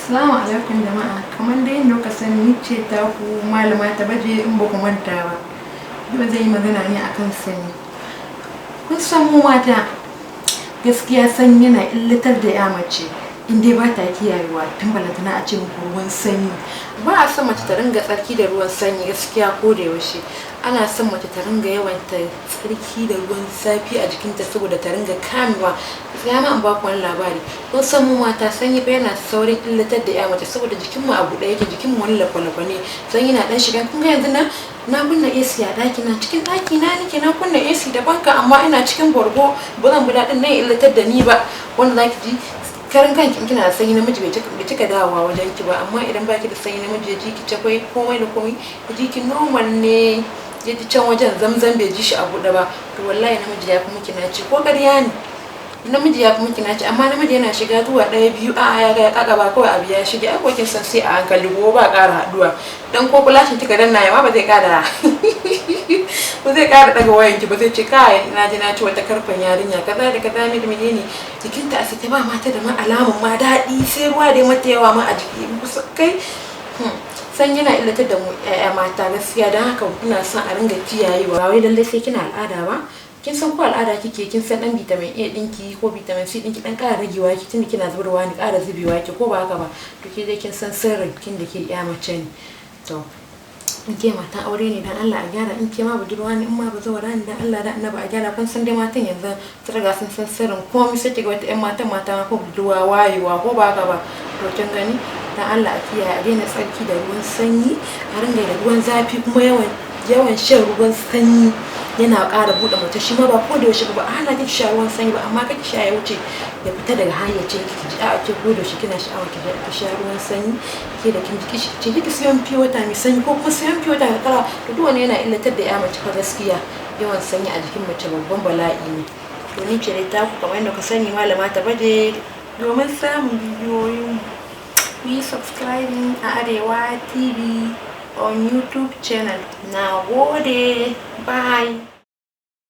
Assalamu alaikum jama'a. Kamar dai yadda kuka sani ni ce ta ku malama ta baje in ba ku manta ba. Yau zai yi magana ne akan sanyi. Kun san mu mata gaskiya sanyi yana illatar da ya mace in dai ba ta kiyayewa tun balantana a ce muku ruwan sanyi. Ba a son mace ta ringa tsarki da ruwan sanyi gaskiya ko da yaushe. Ana son mace ta ringa yawan ta tsarki da ruwan zafi a jikinta saboda ta ringa kamewa. Gaskiya ma an ba ku wani labari. Kun san mu mata sanyi fa yana saurin illatar da ya mace saboda jikinmu a buɗe yake, jikinmu wani lakwalakwa ne. Sanyi na dan shiga. Kun ga yanzu na kunna AC a ɗaki na, cikin ɗaki na nake na kunna AC da banka amma ina cikin borgo ba zan bi daɗin nan illatar da ni ba. Wanda zaki ji karin kanki in kina da sanyi namiji bai cika dawowa wajen ki ba, amma idan baki da sanyi namiji ya ji ki cakwai komai da komai ya ji ki normal ne, ya ji can wajen zamzam bai ji shi a buɗe ba, to wallahi namiji ya fi miki naci ko ƙarya ne. Namiji ya fi miki naci, amma namiji yana shiga zuwa ɗaya biyu ya ga ya ƙaƙa ba kawai abu ya shige ai kin san sai a hankali gobe ba ƙara haɗuwa dan ko kulashin kika danna yawa ba zai ƙara ba zai ƙara daga wayanki ba, zai ce kai na ji na ci wata karfan yarinya kaza da kaza mai da menene jikinta a sake ba mata da ma alamun ma daɗi sai ruwa da mata yawa ma a jiki kai san yana illatar da mu ƴaƴa mata gaskiya, don haka ina son a ringa kiyayewa. Ba wai lallai sai kina al'ada ba, kin san ko al'ada kike kin san dan vitamin A dinki ko vitamin C dinki dan ƙara ragewa ki tunda kina zubarwa ni ƙara zubewa ki ko ba haka ba, to ke dai kin san sirrin kin da ke ƴa mace ne. To in ke matan aure ne dan Allah a gyara, in ke ma budurwa ne in ma bazawara ne dan Allah da Annabi a gyara. Kun san dai matan yanzu sun riga sun san sirrin komai, sai kiga wata ƴan mata ko budurwa wayewa ko ba haka ba, to kin gani dan Allah a kiyaye a daina tsarki da ruwan sanyi, a ringa da ruwan zafi kuma yawan shan ruwan sanyi yana ƙara buɗe mace shi ma ba ko da yaushe ba a hana ki sha ruwan sanyi ba, amma kake sha ya wuce ya fita daga hayyacin ki ji a ce ko da yaushe kina sha'awa ki sha ruwan sanyi ke da kin ji ce ki siyan fiye wata mai sanyi ko kuma siyan fiye wata mai kala, to duk wani yana illatar da ya mace fa gaskiya. Yawan sanyi a jikin mace babban bala'i ne. To ni ce dai taku kamar yadda ka sani malama ta baje. Domin samun bidiyoyin ku yi subscribing a Arewa TV on YouTube channel. Na gode, bye.